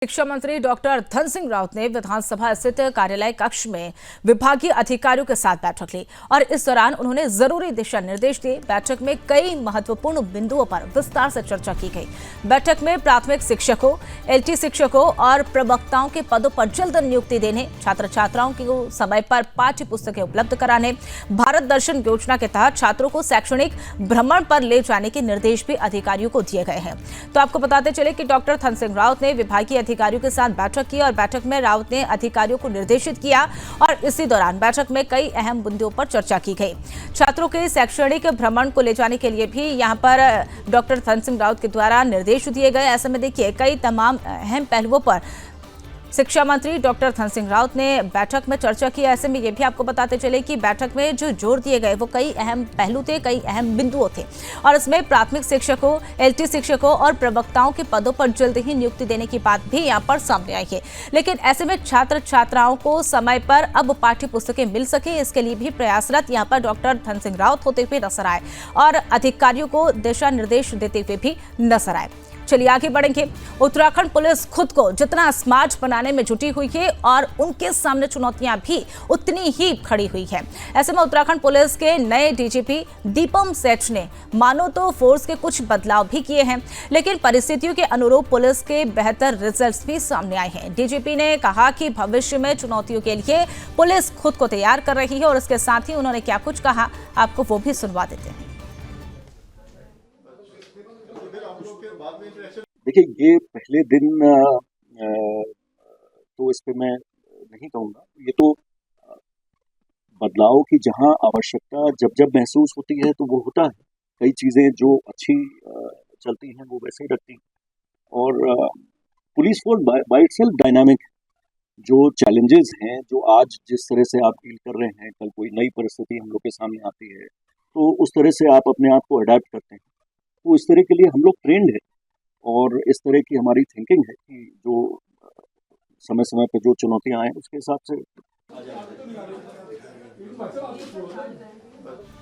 शिक्षा मंत्री डॉक्टर धन सिंह रावत ने विधानसभा स्थित कार्यालय कक्ष में विभागीय अधिकारियों के साथ बैठक ली और इस दौरान उन्होंने जरूरी दिशा निर्देश दिए। बैठक में कई महत्वपूर्ण बिंदुओं पर विस्तार से चर्चा की गई। बैठक में प्राथमिक शिक्षकों, एलटी शिक्षकों और प्रवक्ताओं के पदों पर जल्द नियुक्ति देने, छात्र छात्राओं को समय पर पाठ्य पुस्तकें उपलब्ध कराने, भारत दर्शन योजना के तहत छात्रों को शैक्षणिक भ्रमण पर ले जाने के निर्देश भी अधिकारियों को दिए गए हैं। तो आपको बताते चले कि डॉक्टर धन सिंह रावत ने विभागीय अधिकारियों के साथ बैठक की और बैठक में रावत ने अधिकारियों को निर्देशित किया और इसी दौरान बैठक में कई अहम मुद्दों पर चर्चा की गई। छात्रों के शैक्षणिक भ्रमण को ले जाने के लिए भी यहां पर डॉक्टर धन सिंह रावत के द्वारा निर्देश दिए गए। ऐसे में देखिए कई तमाम अहम पहलुओं पर शिक्षा मंत्री डॉक्टर धन सिंह रावत ने बैठक में चर्चा की। ऐसे में ये भी आपको बताते चले कि बैठक में जो जोर दिए गए वो कई अहम पहलू थे, कई अहम बिंदुओं थे और इसमें प्राथमिक शिक्षकों, एलटी शिक्षकों और प्रवक्ताओं के पदों पर जल्द ही नियुक्ति देने की बात भी यहाँ पर सामने आई है। लेकिन ऐसे में छात्र छात्राओं को समय पर अब पाठ्य पुस्तकें मिल सके, इसके लिए भी प्रयासरत यहाँ पर डॉक्टर धन सिंह रावत होते हुए नजर आए और अधिकारियों को दिशा निर्देश देते हुए भी नजर आए। चलिए आगे बढ़ेंगे। उत्तराखंड पुलिस खुद को जितना स्मार्ट बनाने में जुटी हुई है और उनके सामने चुनौतियां भी उतनी ही खड़ी हुई है। ऐसे में उत्तराखंड पुलिस के नए डीजीपी दीपम सेठ ने मानो तो फोर्स के कुछ बदलाव भी किए हैं, लेकिन परिस्थितियों के अनुरूप पुलिस के बेहतर रिजल्ट्स भी सामने आए हैं। डीजीपी ने कहा कि भविष्य में चुनौतियों के लिए पुलिस खुद को तैयार कर रही है और इसके साथ ही उन्होंने क्या कुछ कहा आपको वो भी सुनवा देते हैं। देखिए, ये पहले दिन तो इस पे मैं नहीं कहूँगा। ये तो बदलाव की जहाँ आवश्यकता जब जब महसूस होती है तो वो होता है। कई चीज़ें जो अच्छी चलती हैं वो वैसे ही रखती हैं और police force by itself dynamic है। जो चैलेंजेस हैं, जो आज जिस तरह से आप डील कर रहे हैं, कल कोई नई परिस्थिति हम लोग के सामने आती है तो उस तरह से आप अपने आप को अडेप्ट करते हैं। तो इस तरह के लिए हम लोग ट्रेंड है और इस तरह की हमारी थिंकिंग है कि जो समय समय पर जो चुनौतियां आए उसके हिसाब से